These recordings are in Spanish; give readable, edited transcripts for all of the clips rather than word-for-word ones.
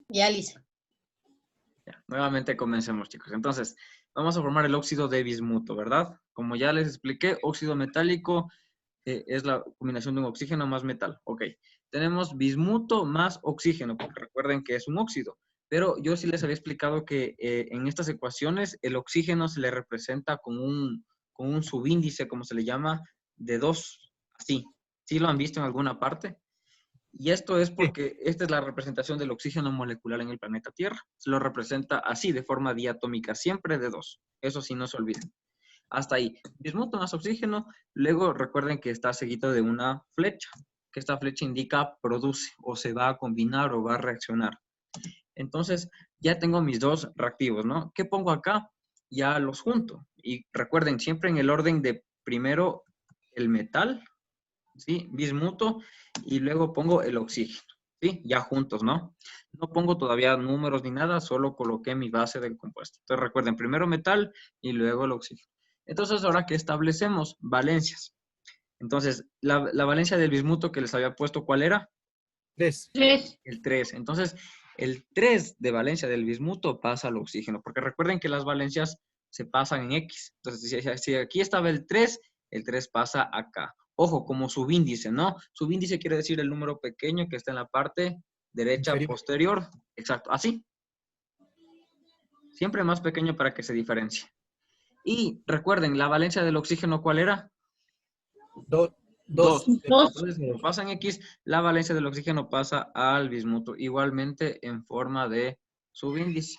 Ya, Lisa. Ya, nuevamente comencemos, chicos. Entonces, vamos a formar el óxido de bismuto, ¿verdad? Como ya les expliqué, óxido metálico es la combinación de un oxígeno más metal. Ok. Tenemos bismuto más oxígeno, porque recuerden que es un óxido. Pero yo sí les había explicado que en estas ecuaciones el oxígeno se le representa con un subíndice, como se le llama, de 2, así. ¿Sí lo han visto en alguna parte? Y esto es Sí. porque esta es la representación del oxígeno molecular en el planeta Tierra. Se lo representa así, de forma diatómica, siempre de 2. Eso sí, no se olviden. Hasta ahí. Bismuto más oxígeno. Luego recuerden que está seguido de una flecha, que esta flecha indica produce, o se va a combinar, o va a reaccionar. Entonces, ya tengo mis dos reactivos, ¿no? ¿Qué pongo acá? Ya los junto. Y recuerden, siempre en el orden de primero el metal, ¿sí? Bismuto, y luego pongo el oxígeno, ¿sí? Ya juntos, ¿no? No pongo todavía números ni nada, solo coloqué mi base del compuesto. Entonces recuerden, primero metal y luego el oxígeno. Entonces ahora que establecemos valencias. Entonces, la valencia del bismuto que les había puesto, ¿cuál era? 3. 3. El 3. Entonces, el 3 de valencia del bismuto pasa al oxígeno, porque recuerden que las valencias se pasan en X. Entonces, si aquí estaba el 3 pasa acá. Ojo, como subíndice, ¿no? Subíndice quiere decir el número pequeño que está en la parte derecha Inferior. posterior. Exacto, así. Siempre más pequeño para que se diferencie. Y recuerden, la valencia del oxígeno, ¿cuál era? 2. 2. 2. Entonces, como pasa en X, la valencia del oxígeno pasa al bismuto, igualmente en forma de subíndice.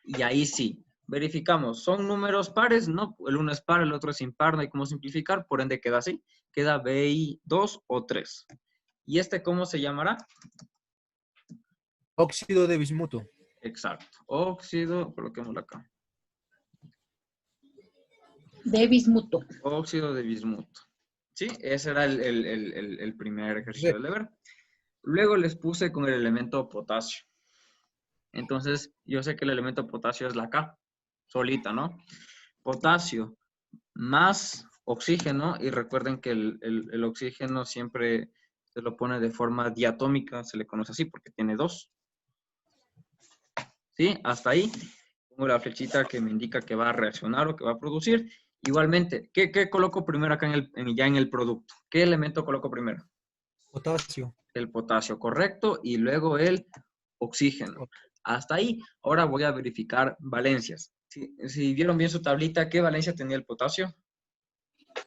Y ahí sí, verificamos, ¿son números pares? No, el uno es par, el otro es impar, no hay cómo simplificar, por ende queda así, queda BI2 o 3. ¿Y este cómo se llamará? Óxido de bismuto. Exacto, óxido, coloquémoslo acá, De bismuto. óxido de bismuto. Sí, ese era el primer ejercicio del deber. Luego les puse con el elemento potasio. Entonces, yo sé que el elemento potasio es la K, solita, ¿no? Potasio más oxígeno, y recuerden que el oxígeno siempre se lo pone de forma diatómica, se le conoce así porque tiene 2. ¿Sí? Hasta ahí. Pongo la flechita que me indica que va a reaccionar o que va a producir. Igualmente, ¿qué coloco primero acá ya en el producto? ¿Qué elemento coloco primero? Potasio. El potasio, correcto, y luego el oxígeno. Hasta ahí. Ahora voy a verificar valencias. Si vieron bien su tablita, ¿qué valencia tenía el potasio?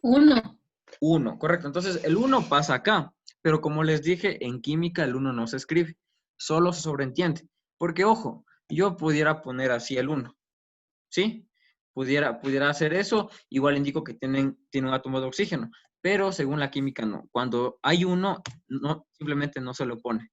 1. 1, correcto. Entonces, el 1 pasa acá. Pero como les dije, en química el 1 no se escribe. Solo se sobreentiende. Porque, ojo, yo pudiera poner así el 1. ¿Sí? Pudiera hacer eso. Igual indico que tiene un átomo de oxígeno. Pero según la química, no. Cuando hay 1, no, simplemente no se lo pone.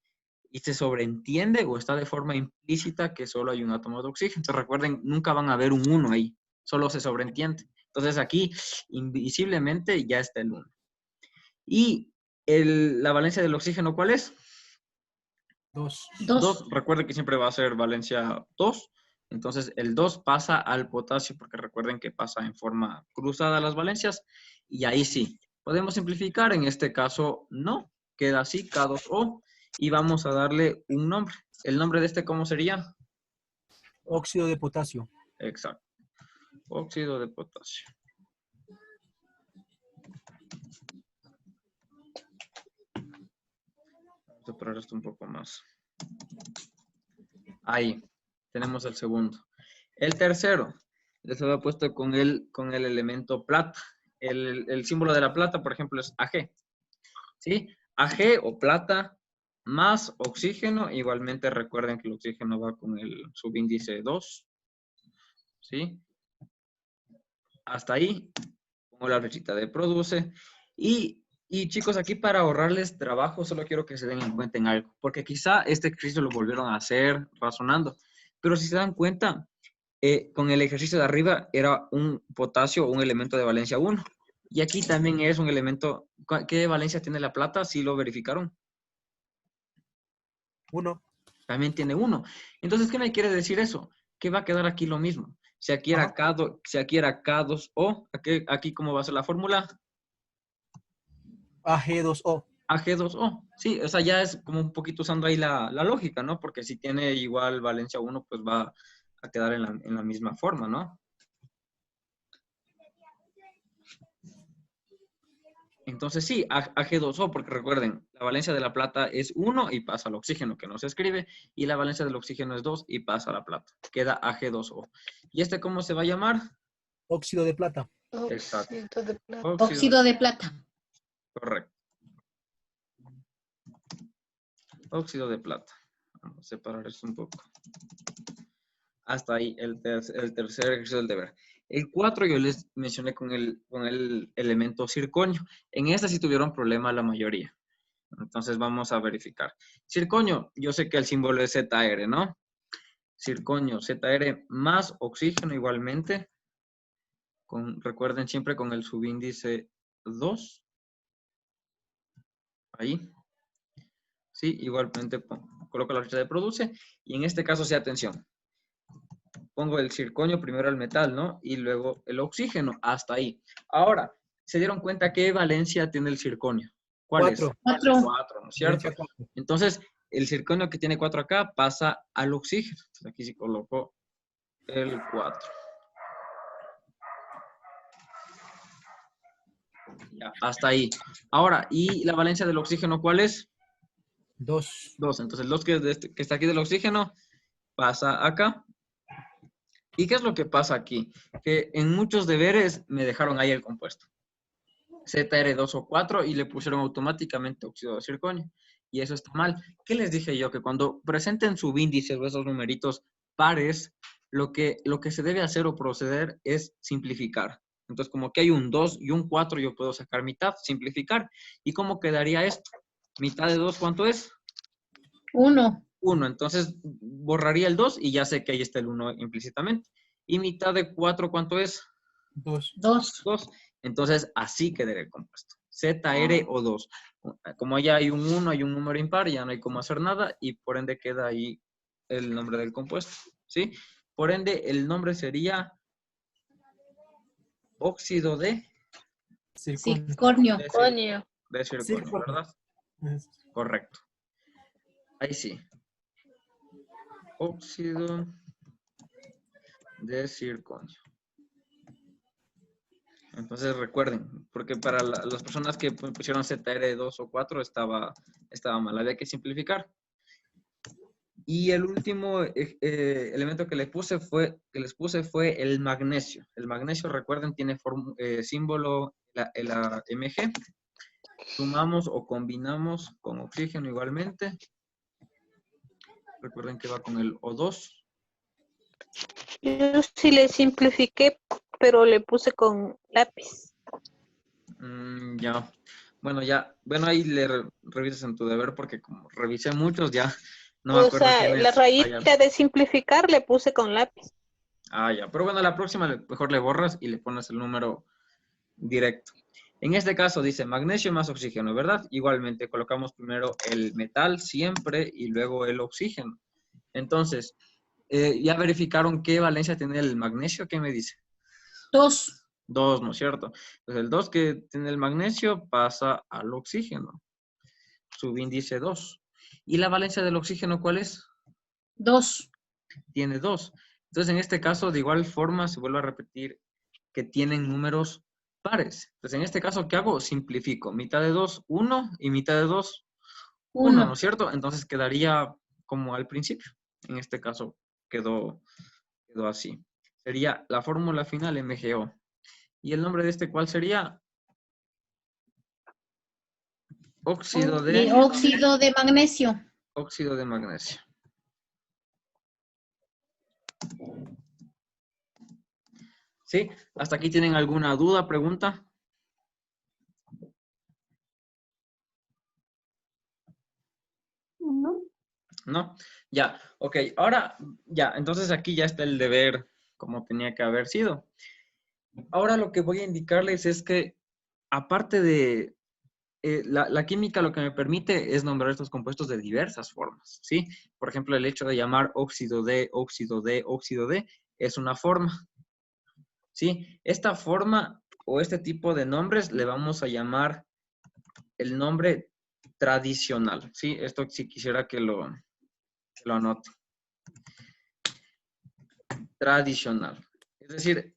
Y se sobreentiende o está de forma implícita que solo hay un átomo de oxígeno. Entonces recuerden, nunca van a ver un 1 ahí. Solo se sobreentiende. Entonces aquí, invisiblemente, ya está el 1. ¿Y la valencia del oxígeno cuál es? 2. 2. Recuerden que siempre va a ser valencia 2. Entonces el 2 pasa al potasio, porque recuerden que pasa en forma cruzada las valencias. Y ahí sí. ¿Podemos simplificar? En este caso, no. Queda así, K2O. Y vamos a darle un nombre. ¿El nombre de este cómo sería? Óxido de potasio. Exacto. Óxido de potasio. Vamos a separar esto un poco más. Ahí. Tenemos el segundo. El tercero. Les había puesto con el elemento plata. El símbolo de la plata, por ejemplo, es Ag. ¿Sí? Ag o plata más oxígeno. Igualmente recuerden que el oxígeno va con el subíndice 2. ¿Sí? Hasta ahí. Pongo la flechita de produce. Y chicos, aquí para ahorrarles trabajo, solo quiero que se den en cuenta en algo. Porque quizá este ejercicio lo volvieron a hacer razonando. Pero si se dan cuenta, con el ejercicio de arriba era un potasio, un elemento de valencia 1. Y aquí también es un elemento. ¿Qué valencia tiene la plata? ¿Sí lo verificaron? 1. También tiene 1. Entonces, ¿qué me quiere decir eso? Que va a quedar aquí lo mismo. Si aquí era, K2O, aquí ¿cómo va a ser la fórmula? Ag2O. Ag2O. Sí, o sea, ya es como un poquito usando ahí la lógica, ¿no? Porque si tiene igual valencia 1, pues va a quedar en la misma forma, ¿no? Entonces sí, Ag2O, porque recuerden, la valencia de la plata es 1 y pasa al oxígeno, que no se escribe, y la valencia del oxígeno es 2 y pasa a la plata. Queda Ag2O. ¿Y este cómo se va a llamar? Óxido de plata. Exacto. Óxido de plata. Óxido de plata. Correcto. Óxido de plata. Vamos a separar esto un poco. Hasta ahí el tercer ejercicio del deber. El 4 yo les mencioné con el elemento circonio. En esta sí tuvieron problema la mayoría. Entonces vamos a verificar. Circonio, yo sé que el símbolo es ZR, ¿no? Circonio, ZR más oxígeno igualmente. Recuerden siempre con el subíndice 2. Ahí. Sí, igualmente coloco la flecha de produce. Y en este caso, sí, atención. Pongo el circonio primero al metal, ¿no? Y luego el oxígeno, hasta ahí. Ahora, ¿se dieron cuenta qué valencia tiene el circonio? ¿Cuál es? 4. 4, ¿no es cierto? Entonces, el circonio que tiene 4 acá pasa al oxígeno. Entonces, aquí sí coloco el 4. Ya, hasta ahí. Ahora, ¿y la valencia del oxígeno cuál es? 2. 2. Entonces, el 2 que está aquí del oxígeno pasa acá. ¿Y qué es lo que pasa aquí? Que en muchos deberes me dejaron ahí el compuesto. ZR2 o 4 y le pusieron automáticamente óxido de circonio. Y eso está mal. ¿Qué les dije yo? Que cuando presenten subíndices o esos numeritos pares, lo que se debe hacer o proceder es simplificar. Entonces, como que hay un 2 y un 4, yo puedo sacar mitad, simplificar. ¿Y cómo quedaría esto? ¿Mitad de 2 cuánto es? 1. 1. Entonces, borraría el 2 y ya sé que ahí está el 1 implícitamente. ¿Y mitad de 4 cuánto es? 2. 2. 2. Entonces, así quedaría el compuesto. ZR o 2. Como ya hay un 1, hay un número impar, ya no hay cómo hacer nada y por ende queda ahí el nombre del compuesto. ¿Sí? Por ende, el nombre sería óxido de Circonio. Circonio. circonio, ¿verdad? Correcto. Ahí sí. Óxido de circonio. Entonces recuerden, porque para las personas que pusieron ZR2 o 4 estaba mal, había que simplificar. Y el último elemento que les puse fue el magnesio. El magnesio, recuerden, tiene símbolo la Mg. Sumamos o combinamos con oxígeno igualmente. Recuerden que va con el O2. Yo sí le simplifiqué, pero le puse con lápiz. Ya. Bueno, ya. Bueno, ahí le revisas en tu deber porque como revisé muchos ya no me O acuerdo sea, quién la es. rayita de simplificar le puse con lápiz. Ya. Pero bueno, la próxima mejor le borras y le pones el número directo. En este caso dice magnesio más oxígeno, ¿verdad? Igualmente colocamos primero el metal siempre y luego el oxígeno. Entonces, ¿ya verificaron qué valencia tiene el magnesio? ¿Qué me dice? 2. 2, ¿no es cierto? Entonces el 2 que tiene el magnesio pasa al oxígeno. Subíndice 2. ¿Y la valencia del oxígeno cuál es? 2. Tiene 2. Entonces en este caso de igual forma se vuelve a repetir que tienen números pares. Entonces en este caso, ¿qué hago? Simplifico. Mitad de 2, 1 y mitad de 2, 1, ¿no es cierto? Entonces quedaría como al principio. En este caso quedó así. Sería la fórmula final MgO. ¿Y el nombre de este cuál sería? Óxido de Óxido de magnesio. óxido de magnesio. ¿Sí? ¿Hasta aquí tienen alguna duda, pregunta? No. ¿No? Ya, ok. Ahora, ya, entonces aquí ya está el deber como tenía que haber sido. Ahora lo que voy a indicarles es que, aparte de la química, lo que me permite es nombrar estos compuestos de diversas formas, ¿sí? Por ejemplo, el hecho de llamar óxido de, óxido de, óxido de, es una forma, ¿sí? Esta forma o este tipo de nombres le vamos a llamar el nombre tradicional. ¿Sí? Esto sí quisiera que lo anote. Tradicional. Es decir,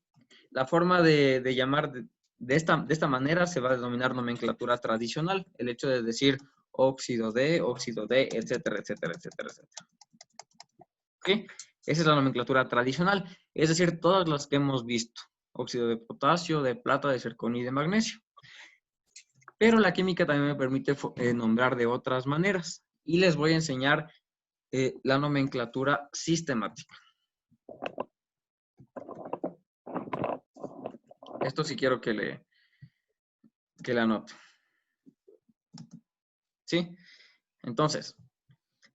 la forma de llamar de esta manera se va a denominar nomenclatura tradicional. El hecho de decir óxido de, etcétera, etcétera, etcétera, etcétera. ¿Ok? Esa es la nomenclatura tradicional. Es decir, todas las que hemos visto. Óxido de potasio, de plata, de zirconio y de magnesio. Pero la química también me permite nombrar de otras maneras. Y les voy a enseñar la nomenclatura sistemática. Esto sí quiero que le anote. ¿Sí? Entonces,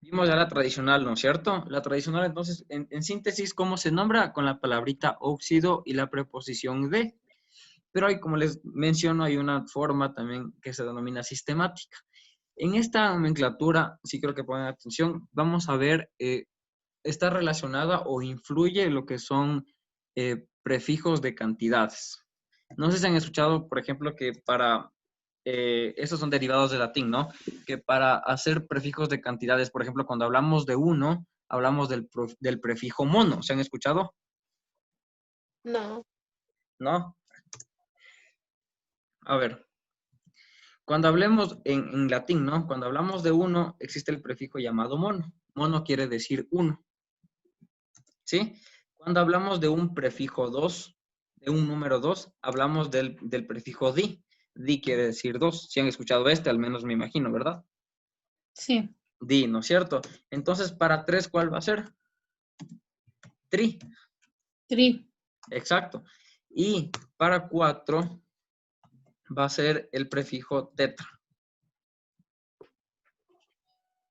vimos ya la tradicional, ¿no es cierto? La tradicional, entonces, en síntesis, ¿cómo se nombra? Con la palabrita óxido y la preposición de. Pero hay, como les menciono, hay una forma también que se denomina sistemática. En esta nomenclatura, sí creo que pongan atención, vamos a ver, está relacionada o influye lo que son prefijos de cantidades. No sé si han escuchado, por ejemplo, que para, estos son derivados de latín, ¿no? Que para hacer prefijos de cantidades, por ejemplo, cuando hablamos de uno, hablamos del prefijo mono. ¿Se han escuchado? No. ¿No? A ver. Cuando hablemos en latín, ¿no? Cuando hablamos de uno, existe el prefijo llamado mono. Mono quiere decir uno. ¿Sí? Cuando hablamos de un prefijo 2, de un número 2, hablamos del prefijo di. Di quiere decir 2. Si han escuchado al menos me imagino, ¿verdad? Sí. Di, ¿no es cierto? Entonces, para 3, ¿cuál va a ser? Tri. Tri. Exacto. Y para 4 va a ser el prefijo tetra.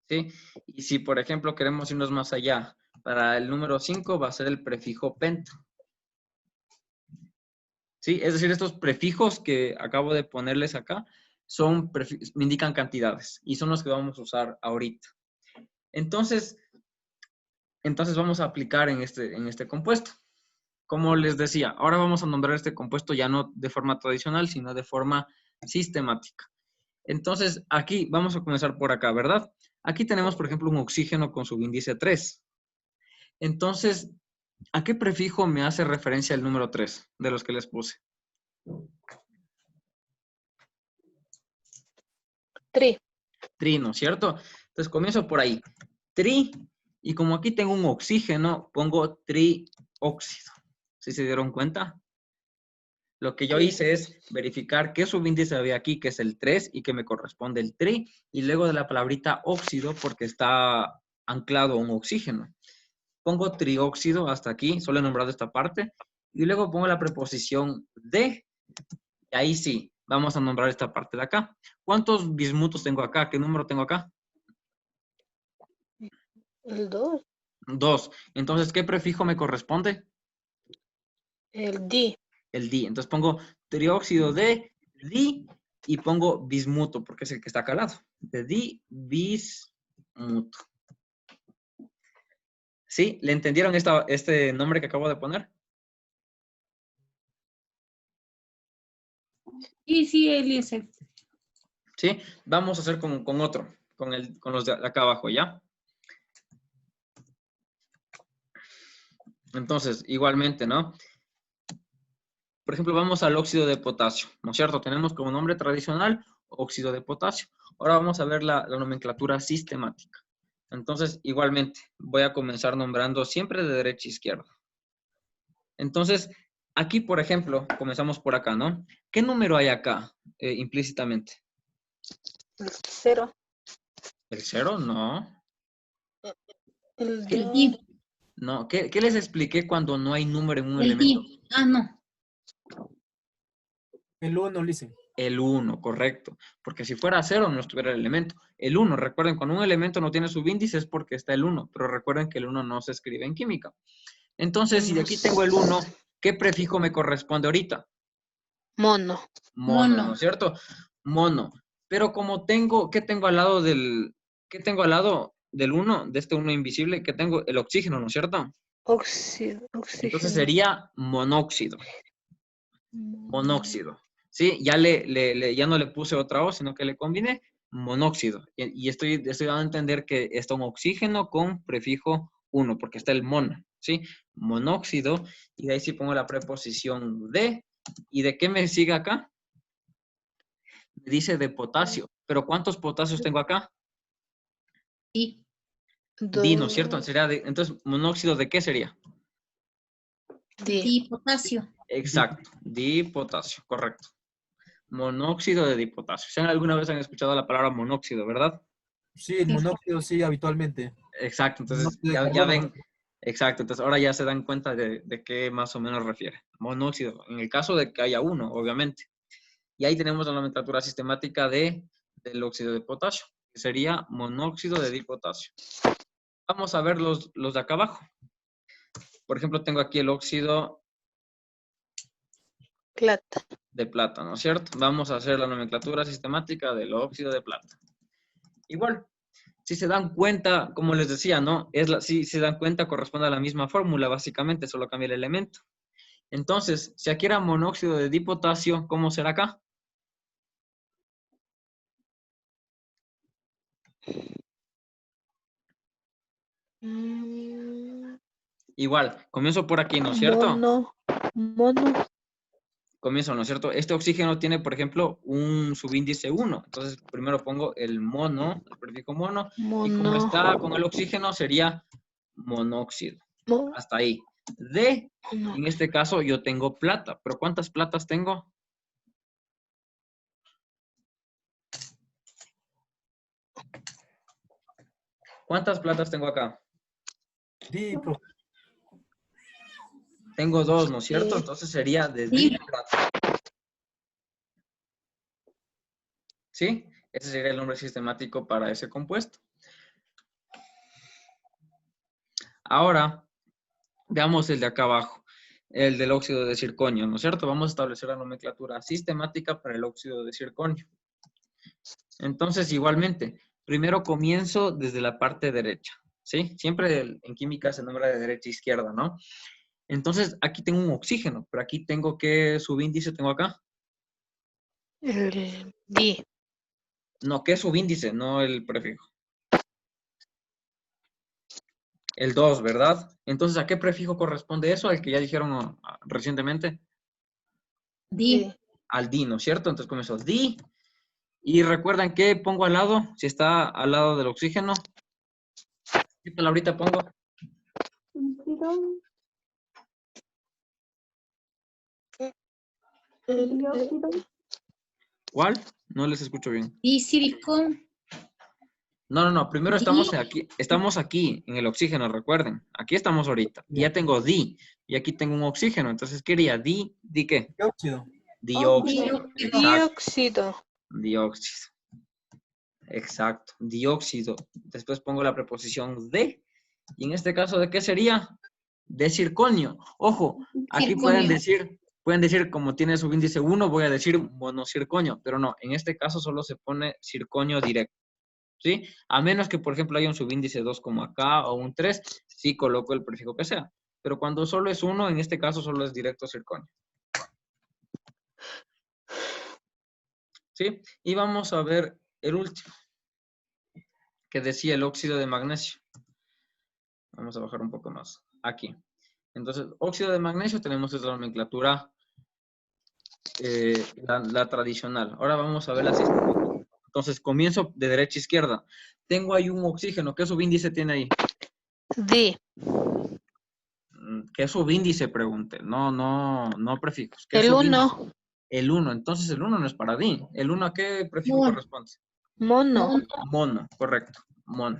¿Sí? Y si, por ejemplo, queremos irnos más allá, para el número 5 va a ser el prefijo penta. ¿Sí? Es decir, estos prefijos que acabo de ponerles acá me indican cantidades y son los que vamos a usar ahorita. Entonces vamos a aplicar en este compuesto. Como les decía, ahora vamos a nombrar este compuesto ya no de forma tradicional, sino de forma sistemática. Entonces, aquí vamos a comenzar por acá, ¿verdad? Aquí tenemos, por ejemplo, un oxígeno con subíndice 3. Entonces, ¿a qué prefijo me hace referencia el número 3 de los que les puse? Tri. Tri, ¿no es cierto? Entonces, comienzo por ahí. Tri, y como aquí tengo un oxígeno, pongo trióxido. ¿Sí se dieron cuenta? Lo que yo hice es verificar qué subíndice había aquí, que es el 3, y que me corresponde el tri, y luego de la palabrita óxido, porque está anclado a un oxígeno. Pongo trióxido hasta aquí, solo he nombrado esta parte, y luego pongo la preposición de, y ahí sí, vamos a nombrar esta parte de acá. ¿Cuántos bismutos tengo acá? ¿Qué número tengo acá? El 2. 2. Entonces, ¿qué prefijo me corresponde? El di. El di. Entonces pongo trióxido de di y pongo bismuto, porque es el que está acá al lado. De di, bismuto. ¿Sí? ¿Le entendieron este nombre que acabo de poner? Sí, Eliezer. ¿Sí? Vamos a hacer con otro, con los de acá abajo, ¿ya? Entonces, igualmente, ¿no? Por ejemplo, vamos al óxido de potasio, ¿no es cierto? Tenemos como nombre tradicional óxido de potasio. Ahora vamos a ver la nomenclatura sistemática. Entonces, igualmente, voy a comenzar nombrando siempre de derecha a izquierda. Entonces, aquí, por ejemplo, comenzamos por acá, ¿no? ¿Qué número hay acá implícitamente? El 0. ¿El 0? No. El El di. di. No. ¿Qué les expliqué cuando no hay número en un El elemento? di. Ah, no. El 1, dicen. El 1, correcto. Porque si fuera 0 no estuviera el elemento. El 1, recuerden, cuando un elemento no tiene subíndice es porque está el 1, pero recuerden que el 1 no se escribe en química. Entonces, si de aquí tengo el 1, ¿qué prefijo me corresponde ahorita? Mono. Mono, ¿no Mono. es cierto? Mono. Pero como tengo, ¿qué tengo al lado del 1, de este 1 invisible? ¿Qué tengo? El oxígeno, ¿no es cierto? Oxígeno. Entonces sería monóxido. Monóxido. ¿Sí? Ya no le puse otra O, sino que le combiné. monóxido. Y estoy dando a entender que está un oxígeno con prefijo 1, porque está el mono, ¿sí? Monóxido, y de ahí sí pongo la preposición de. ¿Y de qué me sigue acá? Me dice de potasio. ¿Pero cuántos potasios tengo acá? Di. Di, ¿no es cierto? Dos. Entonces, ¿monóxido de qué sería? Di potasio. Exacto, dipotasio, correcto. Monóxido de dipotasio. Si alguna vez han escuchado la palabra monóxido, ¿verdad? Sí, el monóxido sí, habitualmente. Exacto, entonces Monóxido de ya carbono. ven, exacto, entonces ahora ya se dan cuenta de qué más o menos refiere. Monóxido, en el caso de que haya uno, obviamente. Y ahí tenemos la nomenclatura sistemática del óxido de potasio, que sería monóxido de dipotasio. Vamos a ver los de acá abajo. Por ejemplo, tengo aquí el óxido Plata. de plata, ¿no es cierto? Vamos a hacer la nomenclatura sistemática del óxido de plata. Igual, si se dan cuenta, como les decía, ¿no? Si se dan cuenta, corresponde a la misma fórmula, básicamente, solo cambia el elemento. Entonces, si aquí era monóxido de dipotasio, ¿cómo será acá? Mm, Igual, comienzo por aquí, ¿no es cierto? Mono. Comienzo, ¿no es cierto? Este oxígeno tiene, por ejemplo, un subíndice 1. Entonces, primero pongo el mono, el prefijo mono, y como está con el oxígeno, sería monóxido. Mo- Hasta ahí. De, no. en este caso, yo tengo plata. ¿Pero cuántas platas tengo? ¿Cuántas platas tengo acá? Dipro. Tengo 2, ¿no es cierto? Sí. Entonces sería de Sí. diplata. ¿Sí? Ese sería el nombre sistemático para ese compuesto. Ahora, veamos el de acá abajo, el del óxido de circonio, ¿no es cierto? Vamos a establecer la nomenclatura sistemática para el óxido de circonio. Entonces, igualmente, primero comienzo desde la parte derecha, ¿sí? Siempre en química se nombra de derecha a izquierda, ¿no? Entonces, aquí tengo un oxígeno, pero aquí tengo, ¿qué subíndice tengo acá? El di. No, ¿qué subíndice? No el prefijo. El 2, ¿verdad? Entonces, ¿a qué prefijo corresponde eso? Al que ya dijeron recientemente. Di. Al di, ¿no es cierto? Entonces comienzo di. Y recuerdan qué pongo al lado, si está al lado del oxígeno. ¿Qué palabrita pongo? ¿Cuál? No les escucho bien. Di silicón. No. Primero Di. estamos aquí en el oxígeno, recuerden. Aquí estamos ahorita. Y ya tengo di. Y aquí tengo un oxígeno. Entonces, ¿qué haría? ¿Di qué? Dióxido. Dióxido. Exacto. Dióxido. Dióxido. Exacto. Dióxido. Después pongo la preposición de. Y en este caso, ¿de qué sería? De circonio. Ojo, aquí Circonio. pueden decir como tiene subíndice 1, voy a decir monocirconio, pero no, en este caso solo se pone circonio directo, ¿sí? A menos que, por ejemplo, haya un subíndice 2 como acá o un 3, sí coloco el prefijo que sea. Pero cuando solo es 1, en este caso solo es directo circonio. ¿Sí? Y vamos a ver el último, que decía el óxido de magnesio. Vamos a bajar un poco más. Aquí. Entonces, óxido de magnesio tenemos esta nomenclatura, la tradicional. Ahora vamos a ver la sistemática. Entonces, comienzo de derecha a izquierda. Tengo ahí un oxígeno. ¿Qué subíndice tiene ahí? Di. ¿Qué subíndice? Pregunte. No prefijos. ¿Qué El subíndice? 1. El 1. Entonces, el 1 no es para di. ¿El 1 a qué prefijo Mono. corresponde? Mono. Mono, correcto. Mono.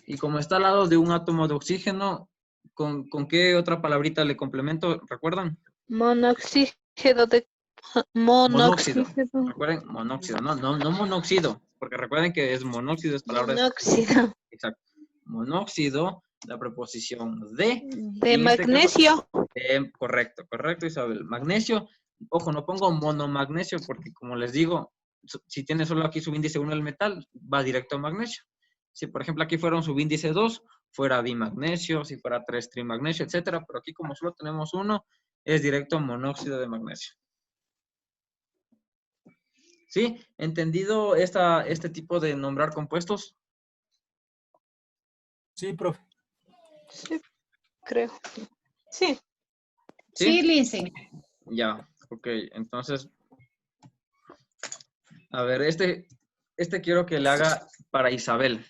Y como está al lado de un átomo de oxígeno, ¿con qué otra palabrita le complemento? ¿Recuerdan? Monóxido de Monóxido. monóxido. Recuerden, monóxido. No monóxido. Porque recuerden que es monóxido, es palabra. Monóxido. Exacto. Monóxido, la preposición de. De Y en este caso, magnesio. correcto, Isabel. Magnesio, ojo, no pongo monomagnesio porque, como les digo, si tiene solo aquí subíndice 1 el metal, va directo a magnesio. Si, por ejemplo, aquí fuera un subíndice 2, fuera dimagnesio, si fuera 3, trimagnesio, etcétera. Pero aquí, como solo tenemos 1, es directo monóxido de magnesio. ¿Sí? ¿Entendido este tipo de nombrar compuestos? Sí, profe. Sí, creo. Sí. Sí, ¿Sí? Lindsay. Ya, ok. Entonces, a ver, este quiero que le haga para Isabel.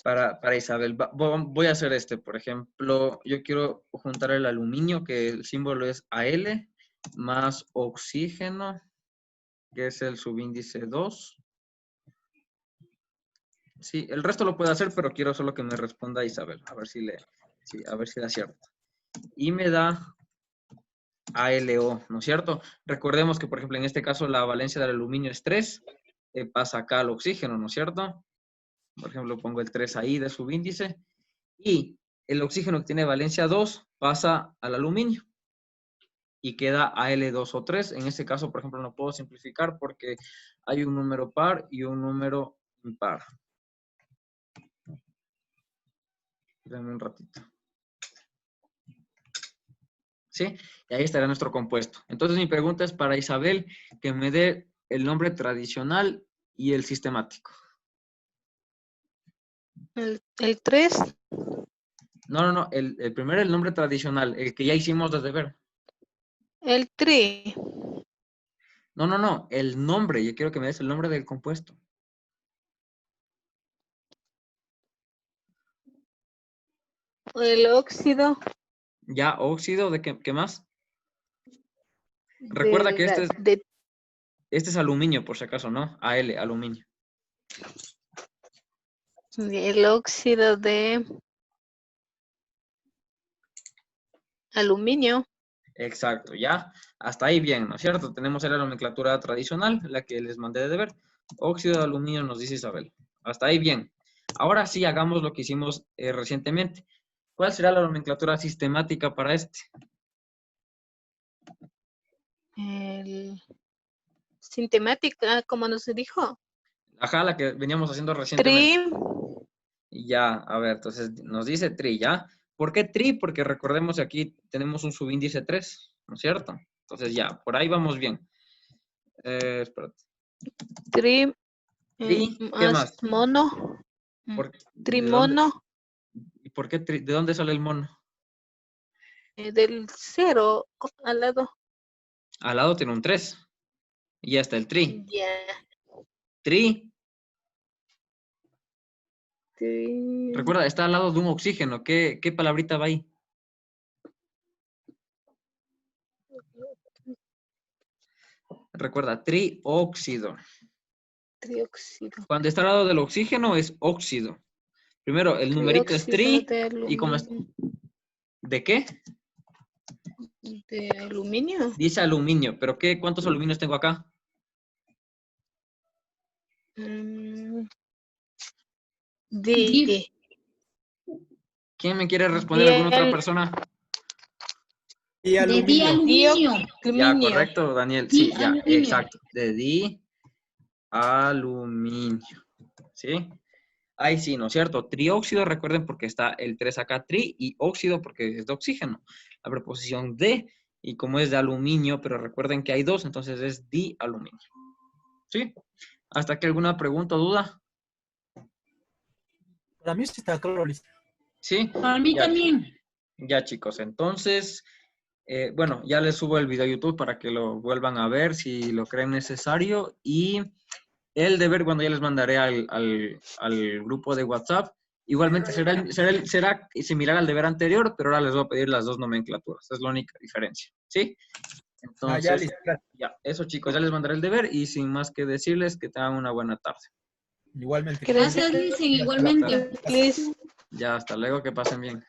Para Isabel. Voy a hacer por ejemplo, yo quiero juntar el aluminio, que el símbolo es Al, más oxígeno, que es el subíndice 2. Sí, el resto lo puedo hacer, pero quiero solo que me responda Isabel, a ver si le acierto. Y me da ALO, ¿no es cierto? Recordemos que, por ejemplo, en este caso la valencia del aluminio es 3, pasa acá al oxígeno, ¿no es cierto? Por ejemplo, pongo el 3 ahí de subíndice. Y el oxígeno que tiene valencia 2 pasa al aluminio. Y queda Al2 o 3. En este caso, por ejemplo, no puedo simplificar porque hay un número par y un número impar. Denme un ratito. ¿Sí? Y ahí estará nuestro compuesto. Entonces mi pregunta es para Isabel, que me dé el nombre tradicional y el sistemático. El 3, No. El primero el nombre tradicional, el que ya hicimos de deber. el tri, No. El nombre. Yo quiero que me des el nombre del compuesto. el óxido Ya, óxido, ¿de qué más? Recuerda que este es aluminio, por si acaso, ¿no? Al, aluminio. el óxido de aluminio. Exacto, ya. Hasta ahí bien, ¿no es cierto? Tenemos la nomenclatura tradicional, la que les mandé de deber. Óxido de aluminio nos dice Isabel. Hasta ahí bien. Ahora sí, hagamos lo que hicimos recientemente. ¿Cuál será la nomenclatura sistemática para este? El sintemática, como nos dijo. Ajá, la que veníamos haciendo recientemente. Tri, Ya, a ver, entonces nos dice tri, ¿ya? ¿Por qué tri? Porque recordemos que aquí tenemos un subíndice 3, ¿no es cierto? Entonces ya, por ahí vamos bien. Espérate. tri, Tri, ¿qué más? mono, trimono, ¿Y por qué tri? ¿De dónde sale el mono? del 0 al lado. Al lado tiene un 3. Y ya está el tri. Ya. Tri, Tri, recuerda, está al lado de un oxígeno. ¿Qué palabrita va ahí? Recuerda, trióxido. trióxido. Cuando está al lado del oxígeno es óxido. Primero, el numerito es Trióxido tri. de ¿Y cómo es? aluminio. ¿De qué? De aluminio. Dice aluminio. ¿Pero cuántos aluminios tengo acá? De ¿Quién me quiere responder? ¿Alguna otra persona? Y De aluminio. dialuminio. Ya, correcto, Daniel. Sí, ya, Dialuminio. exacto. De dialuminio. ¿Sí? Ahí sí, ¿no es cierto? Trióxido, recuerden porque está el 3 acá, tri, y óxido porque es de oxígeno. La preposición de, y como es de aluminio, pero recuerden que hay dos, entonces es dialuminio. ¿Sí? ¿Hasta aquí alguna pregunta o duda? Para mí sí está claro, listo. ¿Sí? Para mí Ya, también. ya, chicos. Entonces, bueno, ya les subo el video a YouTube para que lo vuelvan a ver si lo creen necesario. Y el deber, cuando ya les mandaré al grupo de WhatsApp, igualmente será similar al deber anterior, pero ahora les voy a pedir las dos nomenclaturas. Esa es la única diferencia. ¿Sí? Ya, Entonces, listo. Gracias. ya, eso chicos, ya les mandaré el deber y sin más que decirles que tengan una buena tarde. Igualmente. Gracias, Lindsay, igualmente. Please. Ya, hasta luego, que pasen bien.